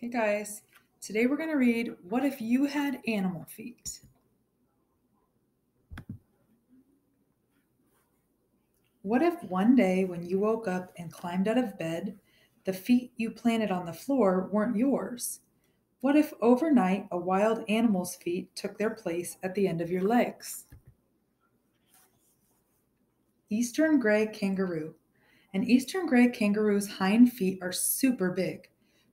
Hey guys, today we're going to read What If You Had Animal Feet? What if one day when you woke up and climbed out of bed, the feet you planted on the floor weren't yours? What if overnight a wild animal's feet took their place at the end of your legs? Eastern gray kangaroo. An eastern gray kangaroo's hind feet are super big.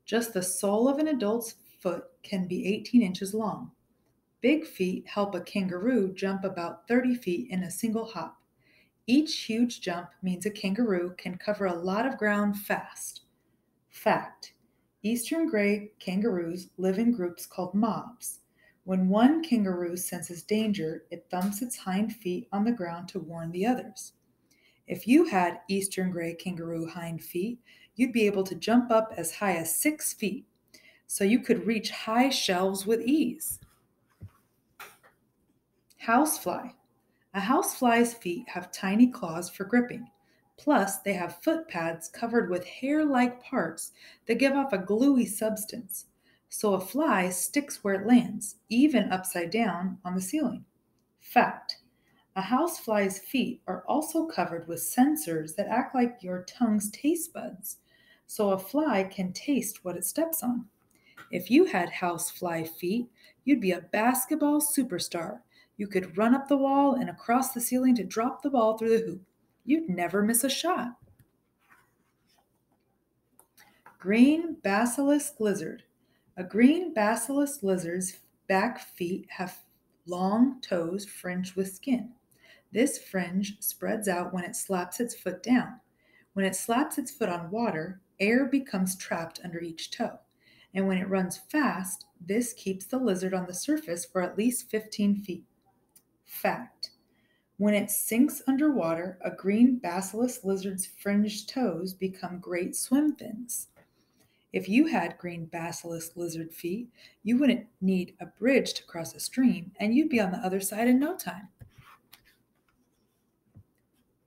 Just the sole of an adult's foot can be 18 inches long. Big feet help a kangaroo jump about 30 feet in a single hop. Each huge jump means a kangaroo can cover a lot of ground fast. Fact: Eastern gray kangaroos live in groups called mobs. When one kangaroo senses danger, it thumps its hind feet on the ground to warn the others. If you had eastern gray kangaroo hind feet, you'd be able to jump up as high as 6 feet, so you could reach high shelves with ease. Housefly. A housefly's feet have tiny claws for gripping. Plus, they have foot pads covered with hair-like parts that give off a gluey substance, so a fly sticks where it lands, even upside down on the ceiling. Fact: a housefly's feet are also covered with sensors that act like your tongue's taste buds, so a fly can taste what it steps on. If you had housefly feet, you'd be a basketball superstar. You could run up the wall and across the ceiling to drop the ball through the hoop. You'd never miss a shot. Green basilisk lizard. A green basilisk lizard's back feet have long toes fringed with skin. This fringe spreads out when it slaps its foot down. When it slaps its foot on water, air becomes trapped under each toe. And when it runs fast, this keeps the lizard on the surface for at least 15 feet. Fact: when it sinks underwater, a green basilisk lizard's fringed toes become great swim fins. If you had green basilisk lizard feet, you wouldn't need a bridge to cross a stream, and you'd be on the other side in no time.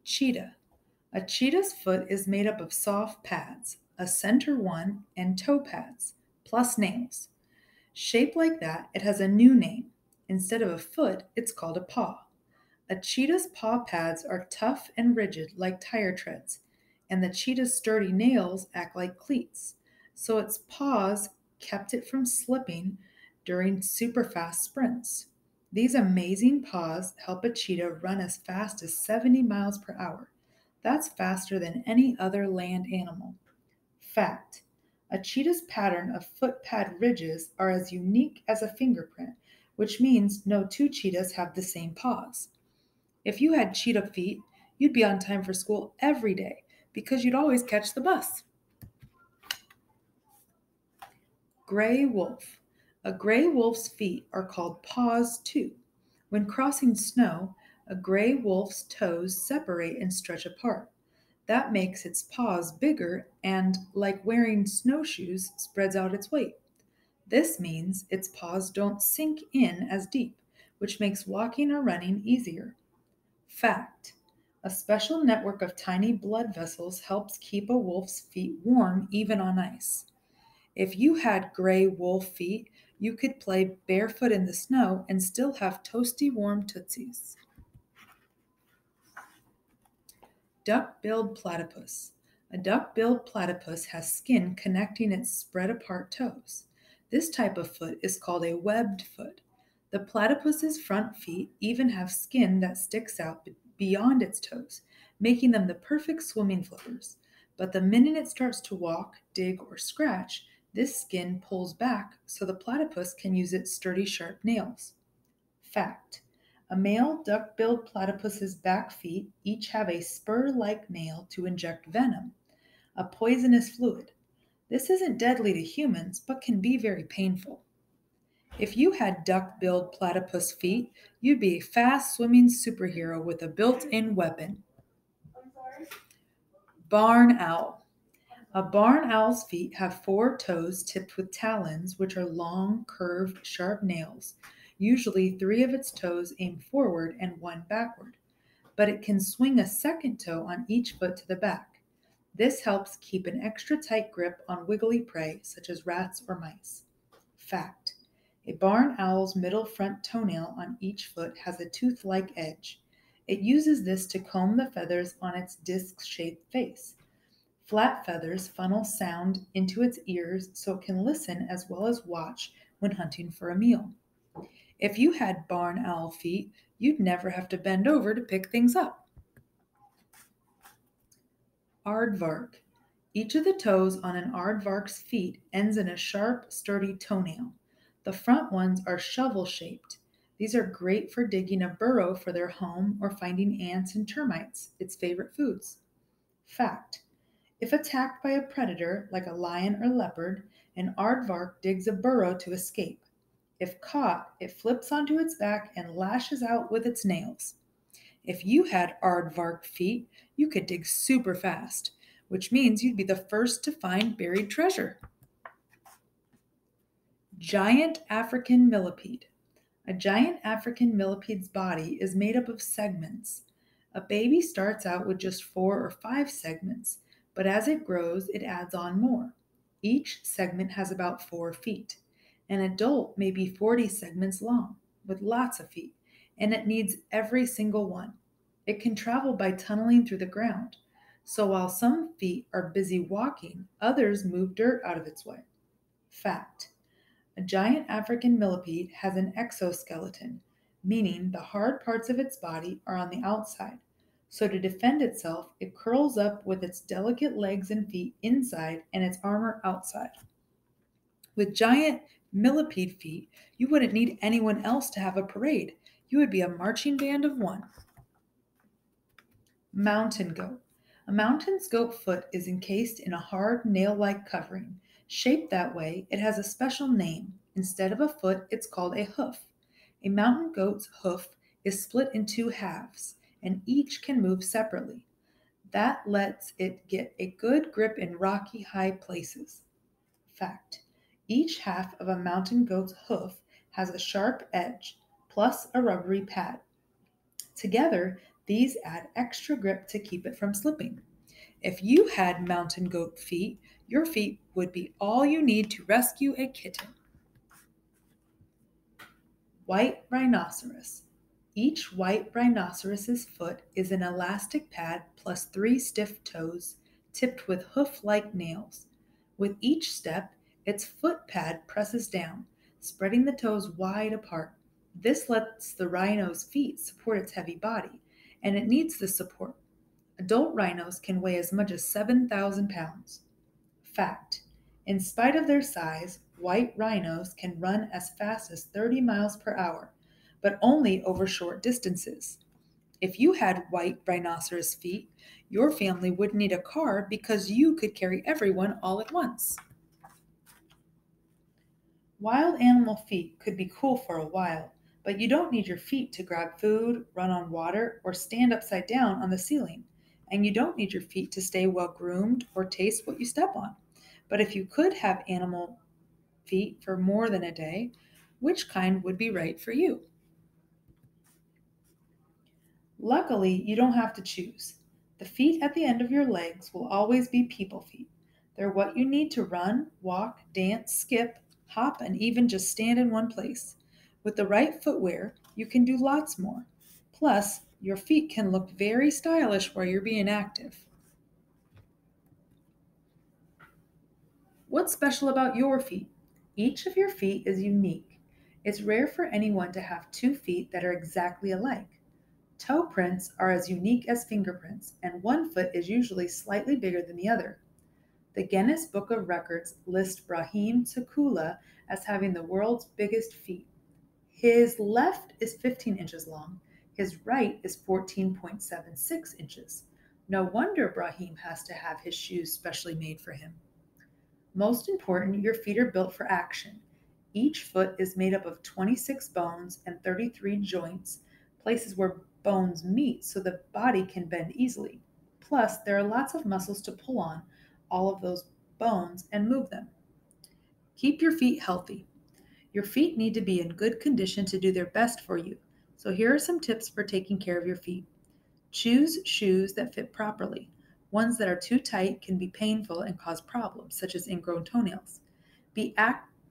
Cheetah. A cheetah's foot is made up of soft pads, a center one, and toe pads, plus nails. Shaped like that, it has a new name. Instead of a foot, it's called a paw. A cheetah's paw pads are tough and rigid like tire treads, and the cheetah's sturdy nails act like cleats, so its paws kept it from slipping during super fast sprints. These amazing paws help a cheetah run as fast as 70 miles per hour. That's faster than any other land animal. Fact: a cheetah's pattern of foot pad ridges are as unique as a fingerprint, which means no two cheetahs have the same paws. If you had cheetah feet, you'd be on time for school every day because you'd always catch the bus. Gray wolf. A gray wolf's feet are called paws too. When crossing snow, a gray wolf's toes separate and stretch apart. That makes its paws bigger and, like wearing snowshoes, spreads out its weight. This means its paws don't sink in as deep, which makes walking or running easier. Fact: a special network of tiny blood vessels helps keep a wolf's feet warm even on ice. If you had gray wolf feet, you could play barefoot in the snow and still have toasty warm tootsies. Duck-billed platypus. A duck-billed platypus has skin connecting its spread-apart toes. This type of foot is called a webbed foot. The platypus's front feet even have skin that sticks out beyond its toes, making them the perfect swimming flippers. But the minute it starts to walk, dig, or scratch, this skin pulls back so the platypus can use its sturdy, sharp nails. Fact: a male duck-billed platypus's back feet each have a spur-like nail to inject venom, a poisonous fluid. This isn't deadly to humans, but can be very painful. If you had duck-billed platypus feet, you'd be a fast-swimming superhero with a built-in weapon. Barn owl. A barn owl's feet have 4 toes tipped with talons, which are long, curved, sharp nails. Usually 3 of its toes aim forward and 1 backward, but it can swing a second toe on each foot to the back. This helps keep an extra tight grip on wiggly prey such as rats or mice. Fact: a barn owl's middle front toenail on each foot has a tooth-like edge. It uses this to comb the feathers on its disc-shaped face. Flat feathers funnel sound into its ears so it can listen as well as watch when hunting for a meal. If you had barn owl feet, you'd never have to bend over to pick things up. Aardvark. Each of the toes on an aardvark's feet ends in a sharp, sturdy toenail. The front ones are shovel-shaped. These are great for digging a burrow for their home or finding ants and termites, its favorite foods. Fact: if attacked by a predator like a lion or leopard, an aardvark digs a burrow to escape. If caught, it flips onto its back and lashes out with its nails. If you had aardvark feet, you could dig super fast, which means you'd be the first to find buried treasure. Giant African millipede. A giant African millipede's body is made up of segments. A baby starts out with just 4 or 5 segments, but as it grows, it adds on more. Each segment has about 4 feet. An adult may be 40 segments long, with lots of feet, and it needs every single one. It can travel by tunneling through the ground, so while some feet are busy walking, others move dirt out of its way. Fact: a giant African millipede has an exoskeleton, meaning the hard parts of its body are on the outside. So to defend itself, it curls up with its delicate legs and feet inside and its armor outside. With giant millipede feet, you wouldn't need anyone else to have a parade. You would be a marching band of one. Mountain goat. A mountain goat foot is encased in a hard nail-like covering. Shaped that way, it has a special name. Instead of a foot, it's called a hoof. A mountain goat's hoof is split in 2 halves, and each can move separately. That lets it get a good grip in rocky, high places. Fact: each half of a mountain goat's hoof has a sharp edge, plus a rubbery pad. Together, these add extra grip to keep it from slipping. If you had mountain goat feet, your feet would be all you need to rescue a kitten. White rhinoceros. Each white rhinoceros's foot is an elastic pad plus 3 stiff toes tipped with hoof-like nails. With each step, its foot pad presses down, spreading the toes wide apart. This lets the rhino's feet support its heavy body, and it needs the support. Adult rhinos can weigh as much as 7,000 pounds. Fact: in spite of their size, white rhinos can run as fast as 30 miles per hour, but only over short distances. If you had white rhinoceros feet, your family wouldn't need a car because you could carry everyone all at once. Wild animal feet could be cool for a while, but you don't need your feet to grab food, run on water, or stand upside down on the ceiling. And you don't need your feet to stay well groomed or taste what you step on. But if you could have animal feet for more than a day, which kind would be right for you? Luckily, you don't have to choose. The feet at the end of your legs will always be people feet. They're what you need to run, walk, dance, skip, hop, and even just stand in one place. With the right footwear, you can do lots more. Plus, your feet can look very stylish while you're being active. What's special about your feet? Each of your feet is unique. It's rare for anyone to have 2 feet that are exactly alike. Toe prints are as unique as fingerprints, and one foot is usually slightly bigger than the other. The Guinness Book of Records lists Brahim Tsukula as having the world's biggest feet. His left is 15 inches long, his right is 14.76 inches. No wonder Brahim has to have his shoes specially made for him. Most important, your feet are built for action. Each foot is made up of 26 bones and 33 joints, places where bones meet so the body can bend easily. Plus, there are lots of muscles to pull on all of those bones and move them. Keep your feet healthy. Your feet need to be in good condition to do their best for you. So here are some tips for taking care of your feet. Choose shoes that fit properly. Ones that are too tight can be painful and cause problems, such as ingrown toenails. Be,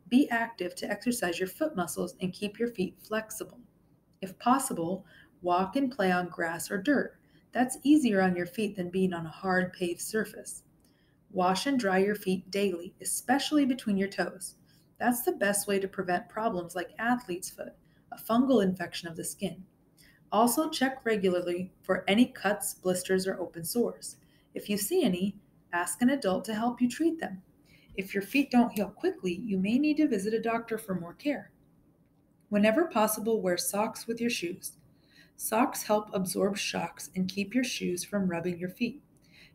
be active to exercise your foot muscles and keep your feet flexible. If possible, walk and play on grass or dirt. That's easier on your feet than being on a hard paved surface. Wash and dry your feet daily, especially between your toes. That's the best way to prevent problems like athlete's foot, a fungal infection of the skin. Also, check regularly for any cuts, blisters, or open sores. If you see any, ask an adult to help you treat them. If your feet don't heal quickly, you may need to visit a doctor for more care. Whenever possible, wear socks with your shoes. Socks help absorb shocks and keep your shoes from rubbing your feet.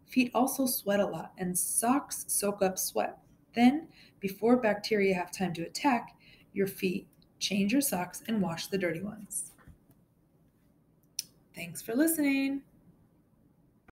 Feet also sweat a lot, and socks soak up sweat. Then, before bacteria have time to attack your feet, change your socks and wash the dirty ones. Thanks for listening.